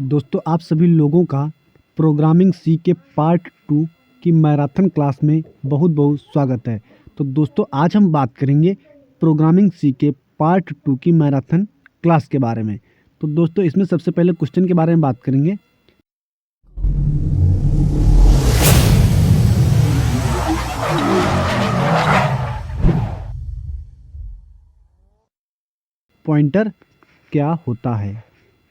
दोस्तों आप सभी लोगों का प्रोग्रामिंग सी के पार्ट 2 की मैराथन क्लास में बहुत बहुत स्वागत है। तो दोस्तों आज हम बात करेंगे प्रोग्रामिंग सी के पार्ट 2 की मैराथन क्लास के बारे में। तो दोस्तों इसमें सबसे पहले क्वेश्चन के बारे में बात करेंगे। पॉइंटर क्या होता है,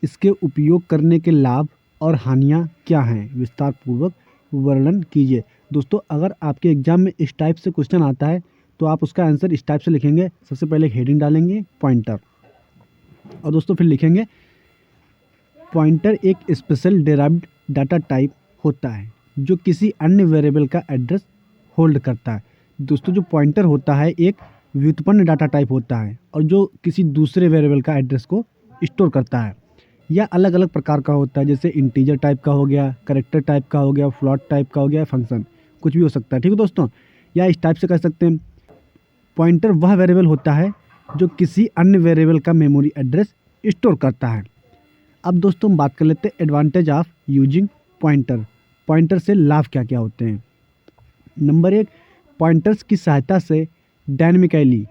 इसके उपयोग करने के लाभ और हानियाँ क्या हैं, विस्तार पूर्वक वर्णन कीजिए। दोस्तों अगर आपके एग्जाम में इस टाइप से क्वेश्चन आता है तो आप उसका आंसर इस टाइप से लिखेंगे। सबसे पहले हेडिंग डालेंगे पॉइंटर, और दोस्तों फिर लिखेंगे पॉइंटर एक स्पेशल डेराइव्ड डाटा टाइप होता है जो किसी अन्य वेरिएबल का एड्रेस होल्ड करता है। दोस्तों जो पॉइंटर होता है एक व्युत्पन्न डाटा टाइप होता है और जो किसी दूसरे वेरिएबल का एड्रेस को स्टोर करता है। यह अलग अलग प्रकार का होता है, जैसे इंटीजर टाइप का हो गया, कैरेक्टर टाइप का हो गया, फ्लोट टाइप का हो गया, फंक्शन कुछ भी हो सकता है। ठीक है दोस्तों, या इस टाइप से कह सकते हैं पॉइंटर वह वेरिएबल होता है जो किसी अन्य वेरिएबल का मेमोरी एड्रेस स्टोर करता है। अब दोस्तों हम बात कर लेते हैं advantage of using pointer. Pointer से लाभ क्या क्या होते हैं। नंबर 1, पॉइंटर्स की सहायता से डायनेमिकली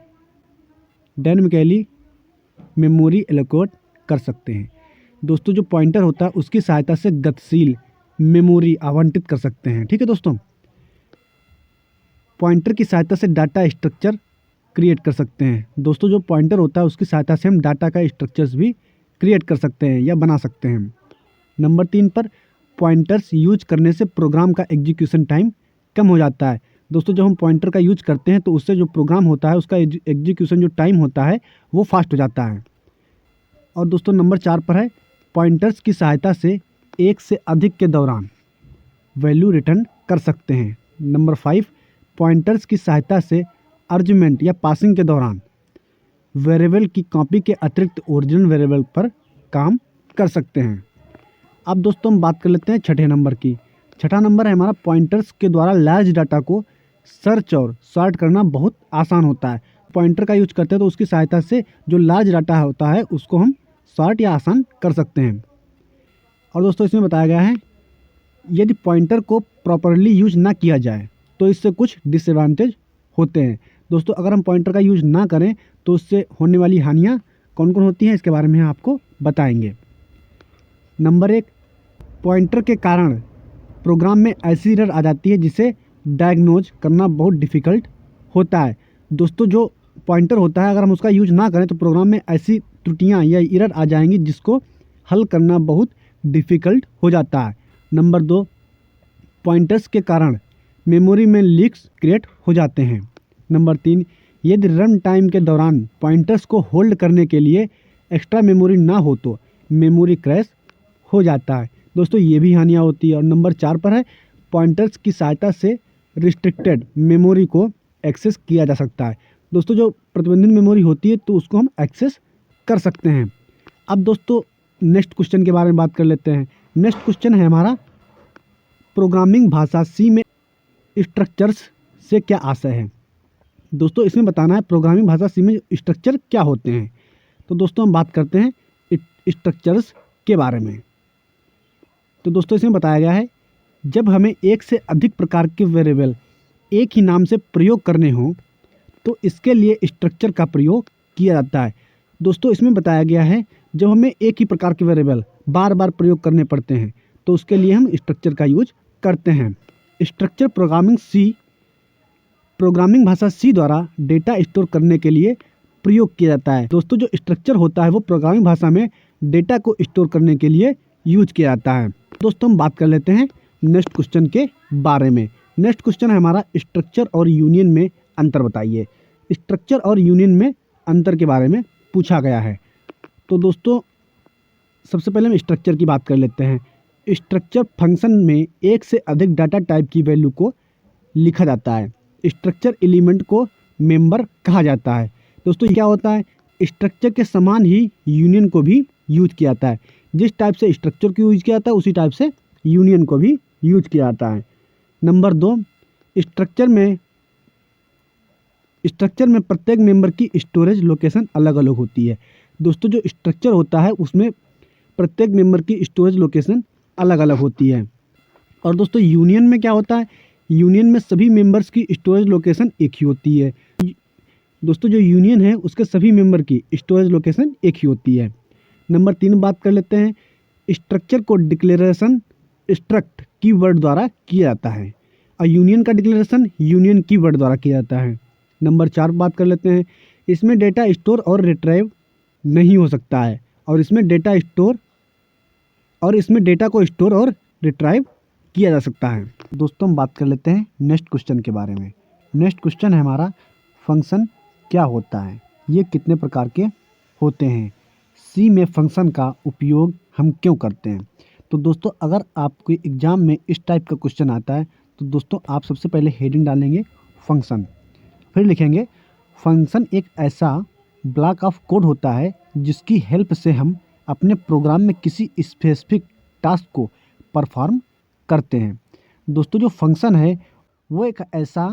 मेमोरी एलोकेट कर सकते हैं। दोस्तों जो पॉइंटर होता है उसकी सहायता से गतिशील मेमोरी आवंटित कर सकते हैं। ठीक है दोस्तों, पॉइंटर की सहायता से डाटा स्ट्रक्चर क्रिएट कर सकते हैं। दोस्तों जो पॉइंटर होता है उसकी सहायता से हम डाटा का स्ट्रक्चर्स भी क्रिएट कर सकते हैं या बना सकते हैं। नंबर 3 पर पॉइंटर्स यूज करने से प्रोग्राम का एग्जीक्यूशन टाइम कम हो जाता है। दोस्तों जब हम पॉइंटर का यूज करते हैं तो उससे जो प्रोग्राम होता है उसका एग्जीक्यूशन जो टाइम होता है वो फास्ट हो जाता है। और दोस्तों नंबर 4 पर है पॉइंटर्स की सहायता से एक से अधिक के दौरान वैल्यू रिटर्न कर सकते हैं। नंबर 5, पॉइंटर्स की सहायता से आर्गुमेंट या पासिंग के दौरान वेरिएबल की कॉपी के अतिरिक्त ओरिजिनल वेरिएबल पर काम कर सकते हैं। अब दोस्तों हम बात कर लेते हैं छठे नंबर की। छठा नंबर है हमारा पॉइंटर्स के द्वारा लार्ज डाटा को सर्च और सॉर्ट करना बहुत आसान होता है। पॉइंटर का यूज करते हैं तो उसकी सहायता से जो लार्ज डाटा होता है उसको हम सॉर्ट या आसान कर सकते हैं। और दोस्तों इसमें बताया गया है यदि पॉइंटर को प्रॉपरली यूज ना किया जाए तो इससे कुछ डिसएडवांटेज होते हैं। दोस्तों अगर हम पॉइंटर का यूज ना करें तो उससे होने वाली हानियाँ कौन कौन होती हैं इसके बारे में हम आपको बताएंगे। नंबर 1, पॉइंटर के कारण प्रोग्राम में ऐसी एरर आ जाती है जिसे डायग्नोज करना बहुत डिफ़िकल्ट होता है। दोस्तों जो पॉइंटर होता है अगर हम उसका यूज ना करें तो प्रोग्राम में ऐसी त्रुटियां या एरर आ जाएंगी जिसको हल करना बहुत डिफ़िकल्ट हो जाता है। नंबर 2, पॉइंटर्स के कारण मेमोरी में लीक्स क्रिएट हो जाते हैं। नंबर 3, यदि रन टाइम के दौरान पॉइंटर्स को होल्ड करने के लिए एक्स्ट्रा मेमोरी ना हो तो मेमोरी क्रैश हो जाता है। दोस्तों ये भी हानियाँ होती है। और नंबर 4 पर है पॉइंटर्स की सहायता से रिस्ट्रिक्टेड मेमोरी को एक्सेस किया जा सकता है। दोस्तों जो प्रतिबंधित मेमोरी होती है तो उसको हम एक्सेस कर सकते हैं। अब दोस्तों नेक्स्ट क्वेश्चन के बारे में बात कर लेते हैं। नेक्स्ट क्वेश्चन है हमारा प्रोग्रामिंग भाषा सी में स्ट्रक्चर्स से क्या आशय है। दोस्तों इसमें बताना है प्रोग्रामिंग भाषा सी में स्ट्रक्चर क्या होते हैं। तो दोस्तों हम बात करते हैं स्ट्रक्चर्स के बारे में। तो दोस्तों इसमें बताया गया है जब हमें एक से अधिक प्रकार के वेरिएबल एक ही नाम से प्रयोग करने हों तो इसके लिए स्ट्रक्चर का प्रयोग किया जाता है। दोस्तों इसमें बताया गया है जब हमें एक ही प्रकार के वेरिएबल बार बार प्रयोग करने पड़ते हैं तो उसके लिए हम स्ट्रक्चर का यूज करते हैं। स्ट्रक्चर प्रोग्रामिंग भाषा सी द्वारा डेटा स्टोर करने के लिए प्रयोग किया जाता है। दोस्तों जो स्ट्रक्चर होता है वो प्रोग्रामिंग भाषा में डेटा को स्टोर करने के लिए यूज किया जाता है। दोस्तों हम बात कर लेते हैं नेक्स्ट क्वेश्चन के बारे में। नेक्स्ट क्वेश्चन है हमारा स्ट्रक्चर और यूनियन में अंतर बताइए। स्ट्रक्चर और यूनियन में अंतर के बारे में पूछा गया है। तो दोस्तों सबसे पहले हम स्ट्रक्चर की बात कर लेते हैं। स्ट्रक्चर फंक्शन में एक से अधिक डाटा टाइप की वैल्यू को लिखा जाता है। स्ट्रक्चर एलिमेंट को मेंबर कहा जाता है। दोस्तों क्या होता है, स्ट्रक्चर के समान ही यूनियन को भी यूज किया जाता है। जिस टाइप से स्ट्रक्चर को यूज किया जाता है उसी टाइप से यूनियन को भी यूज किया जाता है। नंबर 2, स्ट्रक्चर में प्रत्येक मेंबर की स्टोरेज लोकेशन अलग अलग होती है। दोस्तों जो स्ट्रक्चर होता है उसमें प्रत्येक मेंबर की स्टोरेज लोकेशन अलग अलग होती है। और दोस्तों यूनियन में क्या होता है, यूनियन में सभी मेंबर्स की स्टोरेज लोकेशन एक ही होती है। दोस्तों जो यूनियन है उसके सभी मेंबर की स्टोरेज लोकेशन एक ही होती है। नंबर 3 बात कर लेते हैं, स्ट्रक्चर को डिक्लेरेशन स्ट्रक्ट कीवर्ड द्वारा किया जाता है और यूनियन का डिक्लेरेशन यूनियन कीवर्ड द्वारा किया जाता है। नंबर 4 बात कर लेते हैं, इसमें डेटा स्टोर और रिट्राइव नहीं हो सकता है और इसमें डेटा को स्टोर और रिट्राइव किया जा सकता है। दोस्तों हम बात कर लेते हैं नेक्स्ट क्वेश्चन के बारे में। नेक्स्ट क्वेश्चन है हमारा, फंक्शन क्या होता है, ये कितने प्रकार के होते हैं, सी में फंक्शन का उपयोग हम क्यों करते हैं। तो दोस्तों अगर आपके एग्ज़ाम में इस टाइप का क्वेश्चन आता है तो दोस्तों आप सबसे पहले हेडिंग डालेंगे फंक्शन, फिर लिखेंगे फंक्शन एक ऐसा ब्लॉक ऑफ कोड होता है जिसकी हेल्प से हम अपने प्रोग्राम में किसी स्पेसिफिक टास्क को परफॉर्म करते हैं। दोस्तों जो फंक्शन है वो एक ऐसा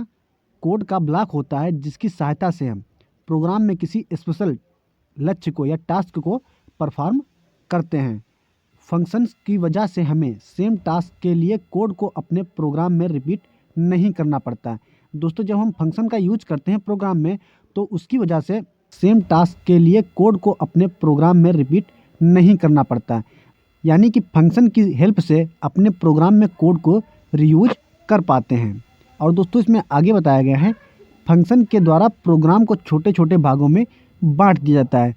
कोड का ब्लॉक होता है जिसकी सहायता से हम प्रोग्राम में किसी स्पेशल लक्ष्य को या टास्क को परफॉर्म करते हैं। फंक्शंस की वजह से हमें सेम टास्क के लिए कोड को अपने प्रोग्राम में रिपीट नहीं करना पड़ता है। दोस्तों जब हम फंक्शन का यूज करते हैं प्रोग्राम में तो उसकी वजह से सेम टास्क के लिए कोड को अपने प्रोग्राम में रिपीट नहीं करना पड़ता है, यानी कि फंक्शन की हेल्प से अपने प्रोग्राम में कोड को रीयूज कर पाते हैं। और दोस्तों इसमें आगे बताया गया है, फंक्शन के द्वारा प्रोग्राम को छोटे छोटे भागों में बांट दिया जाता है।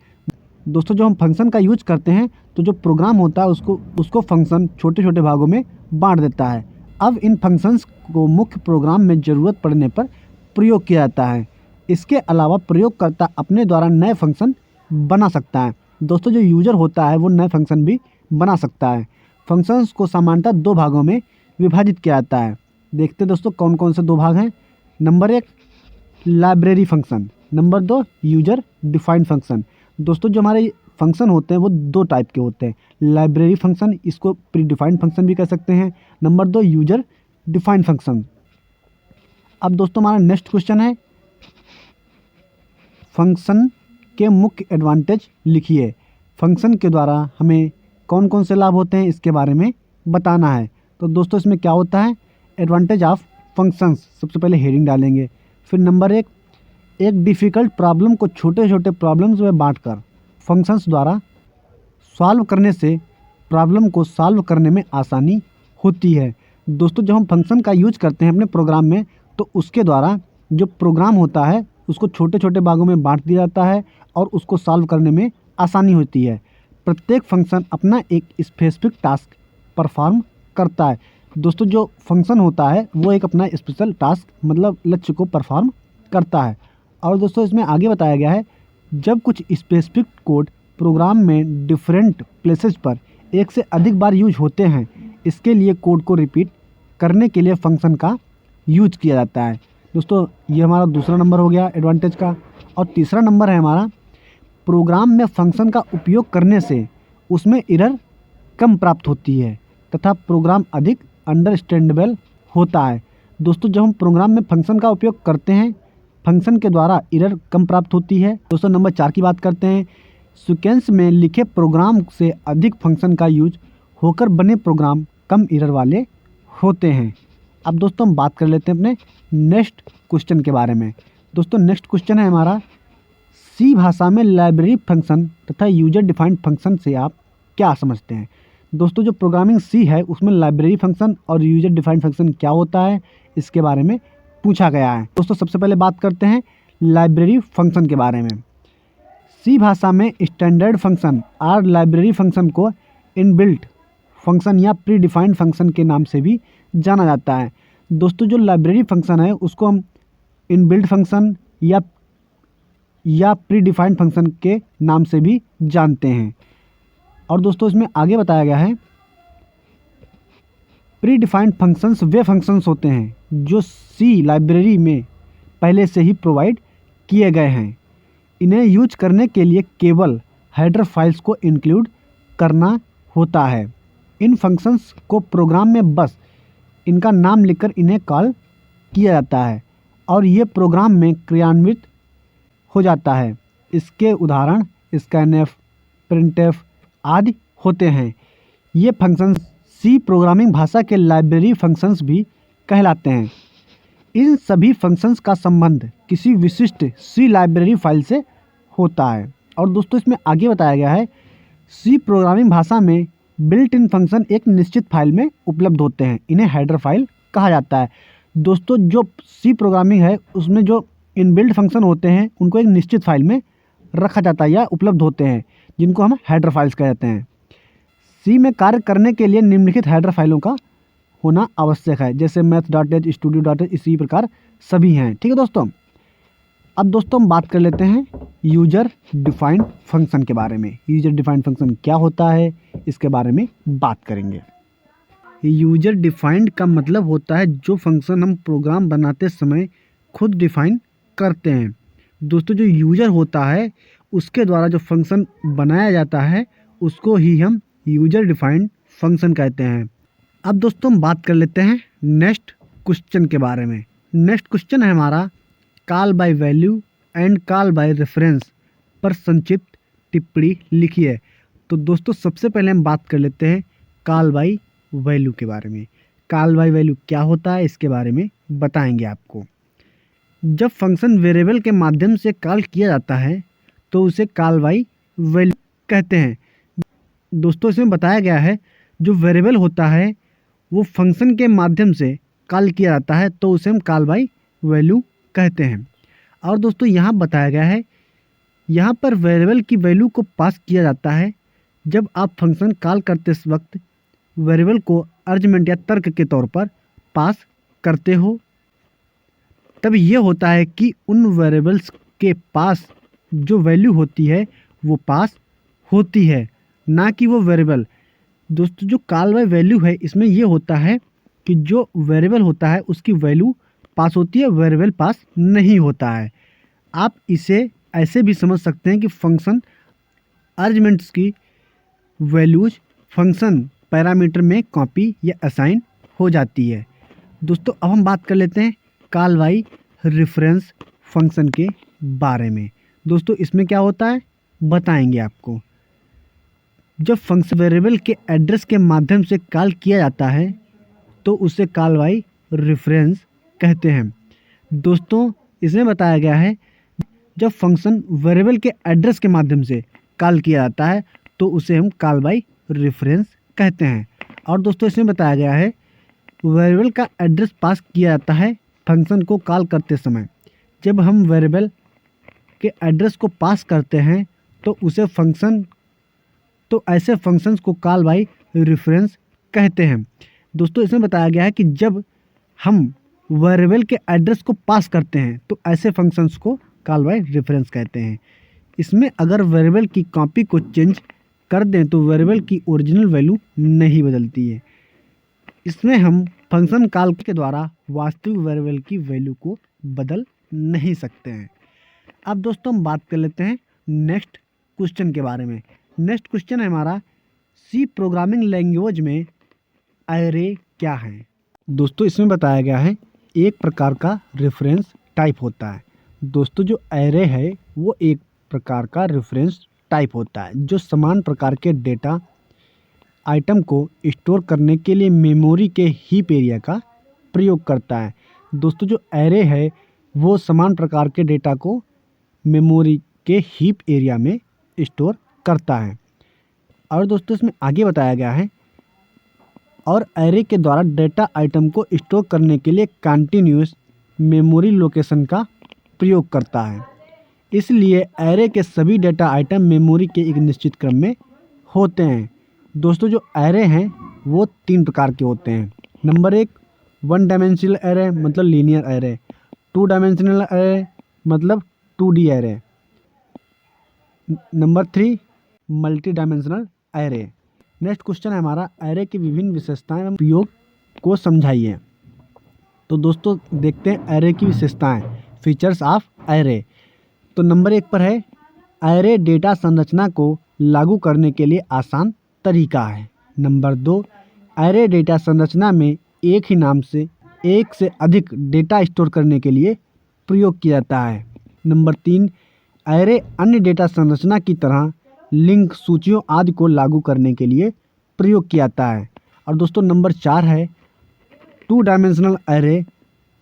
दोस्तों जब हम फंक्शन का यूज करते हैं तो जो प्रोग्राम होता है उसको फंक्शन छोटे छोटे भागों में बांट देता है। अब इन फंक्शंस को मुख्य प्रोग्राम में ज़रूरत पड़ने पर प्रयोग किया जाता है। इसके अलावा प्रयोगकर्ता अपने द्वारा नए फंक्शन बना सकता है। दोस्तों जो यूज़र होता है वो नए फंक्शन भी बना सकता है। फंक्शंस को सामान्यतः 2 भागों में विभाजित किया जाता है। देखते हैं दोस्तों कौन कौन से 2 भाग हैं। Number 1 library function, number 2 user defined function. दोस्तों जो हमारे फंक्शन होते हैं वो 2 टाइप के होते हैं, लाइब्रेरी फंक्शन, इसको प्री डिफाइंड फंक्शन भी कह सकते हैं। Number 2 user defined function. अब दोस्तों हमारा नेक्स्ट क्वेश्चन है, फंक्शन के मुख्य एडवांटेज लिखिए। फंक्शन के द्वारा हमें कौन कौन से लाभ होते हैं इसके बारे में बताना है। तो दोस्तों इसमें क्या होता है, एडवांटेज ऑफ फंक्शंस, सबसे पहले हेडिंग डालेंगे। फिर नंबर 1, एक डिफ़िकल्ट प्रॉब्लम को छोटे छोटे प्रॉब्लम्स में बांटकर फंक्शंस द्वारा सॉल्व करने से प्रॉब्लम को सॉल्व करने में आसानी होती है। दोस्तों जब हम फंक्शन का यूज करते हैं अपने प्रोग्राम में तो उसके द्वारा जो प्रोग्राम होता है उसको छोटे छोटे भागों में बांट दिया जाता है और उसको सॉल्व करने में आसानी होती है। प्रत्येक फंक्शन अपना एक स्पेसिफिक टास्क परफॉर्म करता है। दोस्तों जो फंक्शन होता है वो एक अपना स्पेशल टास्क मतलब लक्ष्य को परफॉर्म करता है। और दोस्तों इसमें आगे बताया गया है, जब कुछ स्पेसिफिक कोड प्रोग्राम में डिफरेंट प्लेसेस पर एक से अधिक बार यूज होते हैं, इसके लिए कोड को रिपीट करने के लिए फंक्शन का यूज किया जाता है। दोस्तों ये हमारा दूसरा नंबर हो गया एडवांटेज का। और तीसरा नंबर है हमारा, प्रोग्राम में फंक्शन का उपयोग करने से उसमें एरर कम प्राप्त होती है तथा प्रोग्राम अधिक अंडरस्टैंडेबल होता है। दोस्तों जब हम प्रोग्राम में फंक्शन का उपयोग करते हैं फंक्शन के द्वारा एरर कम प्राप्त होती है। दोस्तों नंबर 4 की बात करते हैं, सीक्वेंस में लिखे प्रोग्राम से अधिक फंक्शन का यूज होकर बने प्रोग्राम कम एरर वाले होते हैं। अब दोस्तों हम बात कर लेते हैं अपने नेक्स्ट क्वेश्चन के बारे में। दोस्तों नेक्स्ट क्वेश्चन है हमारा, सी भाषा में लाइब्रेरी फंक्शन तथा यूजर डिफाइंड फंक्शन से आप क्या समझते हैं। दोस्तों जो प्रोग्रामिंग सी है उसमें लाइब्रेरी फंक्शन और यूजर डिफाइंड फंक्शन क्या होता है इसके बारे में पूछा गया है। दोस्तों सबसे पहले बात करते हैं लाइब्रेरी फंक्शन के बारे में। सी भाषा में स्टैंडर्ड फंक्शन और लाइब्रेरी फंक्शन को इनबिल्ट फंक्शन या प्री डिफाइंड फंक्शन के नाम से भी जाना जाता है। दोस्तों जो लाइब्रेरी फंक्शन है उसको हम इनबिल्ट फंक्शन या प्री डिफाइंड फंक्शन के नाम से भी जानते हैं। और दोस्तों इसमें आगे बताया गया है, प्री डिफाइंड फंक्शंस वे फंक्शंस होते हैं जो सी लाइब्रेरी में पहले से ही प्रोवाइड किए गए हैं। इन्हें यूज करने के लिए केवल हेडर फाइल्स को इंक्लूड करना होता है। इन फंक्शंस को प्रोग्राम में बस इनका नाम लिखकर इन्हें कॉल किया जाता है और ये प्रोग्राम में क्रियान्वित हो जाता है। इसके उदाहरण स्कैनएफ, प्रिंटएफ आदि होते हैं। ये फंक्शंस सी प्रोग्रामिंग भाषा के लाइब्रेरी फंक्शंस भी कहलाते हैं। इन सभी फंक्शंस का संबंध किसी विशिष्ट सी लाइब्रेरी फाइल से होता है। और दोस्तों इसमें आगे बताया गया है, सी प्रोग्रामिंग भाषा में बिल्ट इन फंक्शन एक निश्चित फाइल में उपलब्ध होते हैं। इन्हें हेडर फाइल कहा जाता है। दोस्तों जो सी प्रोग्रामिंग है उसमें जो इनबिल्ट फंक्शन होते हैं उनको एक निश्चित फाइल में रखा जाता है या उपलब्ध होते हैं, जिनको हम हेडर फाइल्स कहते हैं। सी में कार्य करने के लिए निम्नलिखित हेडर फाइलों का होना आवश्यक है, जैसे math.h, studio.h, इसी प्रकार सभी हैं। ठीक है दोस्तों। अब दोस्तों हम बात कर लेते हैं यूजर डिफाइंड फंक्शन के बारे में। यूजर डिफाइंड फंक्शन क्या होता है इसके बारे में बात करेंगे। यूजर डिफाइंड का मतलब होता है जो फंक्शन हम प्रोग्राम बनाते समय खुद डिफाइन करते हैं। दोस्तों जो यूजर होता है उसके द्वारा जो फंक्शन बनाया जाता है उसको ही हम यूजर डिफाइंड फंक्शन कहते हैं। अब दोस्तों हम बात कर लेते हैं नेक्स्ट क्वेश्चन के बारे में। नेक्स्ट क्वेश्चन है हमारा call by value and call by reference पर संक्षिप्त टिप्पणी लिखिए। तो दोस्तों सबसे पहले हम बात कर लेते हैं कॉल बाय वैल्यू के बारे में। कॉल बाय वैल्यू क्या होता है इसके बारे में बताएंगे आपको। जब फंक्शन वेरिएबल के माध्यम से कॉल किया जाता है तो उसे कॉल बाय वैल्यू कहते हैं। दोस्तों इसमें बताया गया है जो वेरिएबल होता है वो फंक्शन के माध्यम से कॉल किया जाता है तो उसे हम कॉल बाय वैल्यू कहते हैं। और दोस्तों यहाँ बताया गया है, यहाँ पर वेरिएबल की वैल्यू को पास किया जाता है। जब आप फंक्शन कॉल करते वक्त वेरिएबल को आर्गुमेंट या तर्क के तौर पर पास करते हो, तब ये होता है कि उन वेरिएबल्स के पास जो वैल्यू होती है वो पास होती है, ना कि वो वेरिएबल। दोस्तों जो कॉल बाय वैल्यू है इसमें ये होता है कि जो वेरिएबल होता है उसकी वैल्यू पास होती है, वेरिएबल पास नहीं होता है। आप इसे ऐसे भी समझ सकते हैं कि फंक्शन आर्गुमेंट्स की वैल्यूज फंक्शन पैरामीटर में कॉपी या असाइन हो जाती है। दोस्तों अब हम बात कर लेते हैं कॉल बाय रेफरेंस फंक्शन के बारे में। दोस्तों इसमें क्या होता है बताएंगे आपको। जब फंक्शन वेरिएबल के एड्रेस के माध्यम से कॉल किया जाता है तो उसे कॉल बाय रेफरेंस कहते हैं। दोस्तों इसमें बताया गया है जब फंक्शन वेरिएबल के एड्रेस के माध्यम से कॉल किया जाता है तो उसे हम कॉल बाय रेफरेंस कहते हैं। और दोस्तों इसमें बताया गया है वेरिएबल का एड्रेस पास किया जाता है फंक्शन को कॉल करते समय। जब हम वेरिएबल के एड्रेस को पास करते हैं तो उसे फंक्शन तो ऐसे फंक्शंस को कॉल बाय रेफरेंस कहते हैं। दोस्तों इसमें बताया गया है कि जब हम वेरिएबल के एड्रेस को पास करते हैं तो ऐसे फंक्शंस को कॉल बाय रेफरेंस कहते हैं। इसमें अगर वेरिएबल की कॉपी को चेंज कर दें तो वेरिएबल की ओरिजिनल वैल्यू नहीं बदलती है। इसमें हम फंक्शन कॉल के द्वारा वास्तविक वेरिएबल की वैल्यू को बदल नहीं सकते हैं। अब दोस्तों हम बात कर लेते हैं नेक्स्ट क्वेश्चन के बारे में। नेक्स्ट क्वेश्चन है हमारा सी प्रोग्रामिंग लैंग्वेज में एरे क्या है। दोस्तों इसमें बताया गया है एक प्रकार का रेफरेंस टाइप होता है। दोस्तों जो एरे है वो एक प्रकार का रेफरेंस टाइप होता है जो समान प्रकार के डेटा आइटम को स्टोर करने के लिए मेमोरी के हीप एरिया का प्रयोग करता है। दोस्तों जो एरे है वो समान प्रकार के डेटा को मेमोरी के हीप एरिया में स्टोर करता है। और दोस्तों इसमें आगे बताया गया है और एरे के द्वारा डेटा आइटम को स्टोर करने के लिए कंटिन्यूअस मेमोरी लोकेशन का प्रयोग करता है। इसलिए एरे के सभी डेटा आइटम मेमोरी के एक निश्चित क्रम में होते हैं। दोस्तों जो एरे हैं वो 3 प्रकार के होते हैं। नंबर 1 1 डायमेंशनल एरे मतलब लीनियर एरे, 2 डायमेंशनल एरे मतलब 2D array, number 3 multi dimensional array. Next question है हमारा एरे की विभिन्न विशेषताएं एवं उपयोग को समझाइए। तो दोस्तों देखते हैं एरे की विशेषताएं, फीचर्स ऑफ एरे। तो नंबर 1 पर है एरे डेटा संरचना को लागू करने के लिए आसान तरीका है। नंबर 2 एरे डेटा संरचना में एक ही नाम से एक से अधिक डेटा स्टोर करने के लिए प्रयोग किया जाता है। नंबर 3 एरे अन्य डेटा संरचना की तरह लिंक, सूचियों आदि को लागू करने के लिए प्रयोग किया जाता है। और दोस्तों नंबर 4 है 2 डायमेंशनल एरे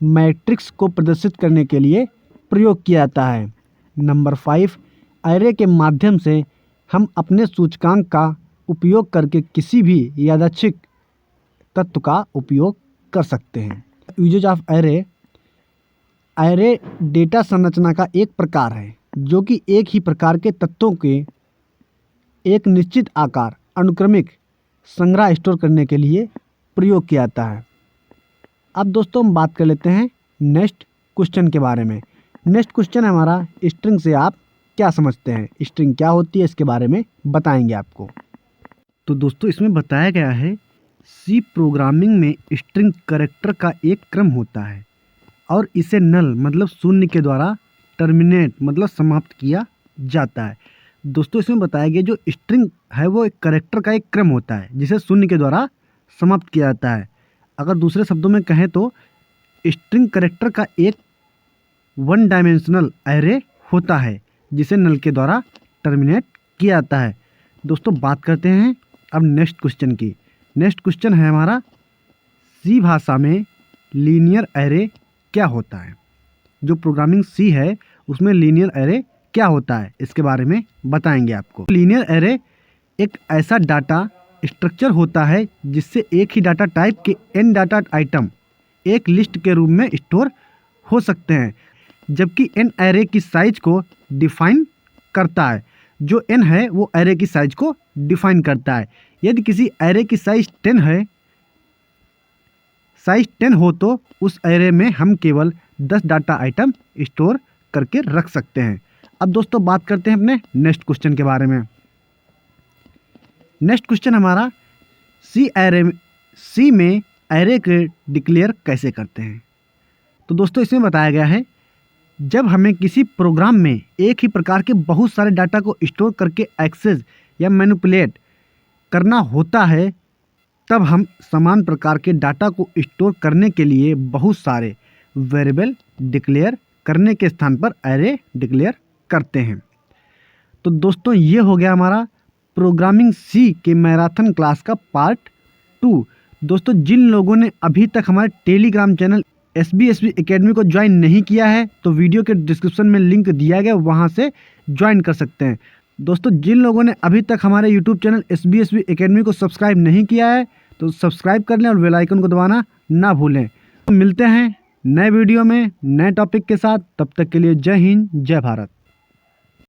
मैट्रिक्स को प्रदर्शित करने के लिए प्रयोग किया जाता है। नंबर 5 एरे के माध्यम से हम अपने सूचकांक का उपयोग करके किसी भी यादृच्छिक तत्व का उपयोग कर सकते हैं। यूजेज ऑफ एरे डेटा संरचना का एक प्रकार है जो कि एक ही प्रकार के तत्वों के एक निश्चित आकार अनुक्रमिक संग्रह स्टोर करने के लिए प्रयोग किया जाता है। अब दोस्तों हम बात कर लेते हैं नेक्स्ट क्वेश्चन के बारे में। नेक्स्ट क्वेश्चन है हमारा स्ट्रिंग से आप क्या समझते हैं, स्ट्रिंग क्या होती है, इसके बारे में बताएंगे आपको। तो दोस्तों इसमें बताया गया है सी प्रोग्रामिंग में स्ट्रिंग कैरेक्टर का एक क्रम होता है और इसे नल मतलब शून्य के द्वारा टर्मिनेट मतलब समाप्त किया जाता है। दोस्तों इसमें बताया गया जो स्ट्रिंग है वो एक कैरेक्टर का एक क्रम होता है जिसे शून्य के द्वारा समाप्त किया जाता है। अगर दूसरे शब्दों में कहें तो स्ट्रिंग कैरेक्टर का एक 1 डायमेंशनल एरे होता है जिसे नल के द्वारा टर्मिनेट किया जाता है। दोस्तों बात करते हैं अब नेक्स्ट क्वेश्चन की। नेक्स्ट क्वेश्चन है हमारा सी भाषा में लीनियर एरे क्या होता है। जो प्रोग्रामिंग सी है उसमें लीनियर एरे क्या होता है इसके बारे में बताएंगे आपको। लीनियर एरे एक ऐसा डाटा स्ट्रक्चर होता है जिससे एक ही डाटा टाइप के n डाटा आइटम एक लिस्ट के रूप में स्टोर हो सकते हैं, जबकि n एरे की साइज को डिफाइन करता है। जो n है वो एरे की साइज को डिफाइन करता है। यदि किसी एरे की साइज 10 हो तो उस एरे में हम केवल 10 डाटा आइटम स्टोर करके रख सकते हैं। अब दोस्तों बात करते हैं अपने नेक्स्ट क्वेश्चन के बारे में। नेक्स्ट क्वेश्चन हमारा सी में एरे के डिक्लेयर कैसे करते हैं। तो दोस्तों इसमें बताया गया है जब हमें किसी प्रोग्राम में एक ही प्रकार के बहुत सारे डाटा को स्टोर करके एक्सेस या मैनिपुलेट करना होता है तब हम समान प्रकार के डाटा को स्टोर करने के लिए बहुत सारे वेरिएबल डिक्लेयर करने के स्थान पर एरे डिक्लेयर करते हैं। तो दोस्तों ये हो गया हमारा प्रोग्रामिंग सी के मैराथन क्लास का पार्ट 2। दोस्तों जिन लोगों ने अभी तक हमारे टेलीग्राम चैनल SBSB एकेडमी को ज्वाइन नहीं किया है तो वीडियो के डिस्क्रिप्शन में लिंक दिया गया, वहां से ज्वाइन कर सकते हैं। दोस्तों जिन लोगों ने अभी तक हमारे यूट्यूब चैनल SBSB एकेडमी को सब्सक्राइब नहीं किया है तो सब्सक्राइब कर लें और बेल आइकन को दबाना ना भूलें। तो मिलते हैं नए वीडियो में नए टॉपिक के साथ, तब तक के लिए जय हिंद जय भारत।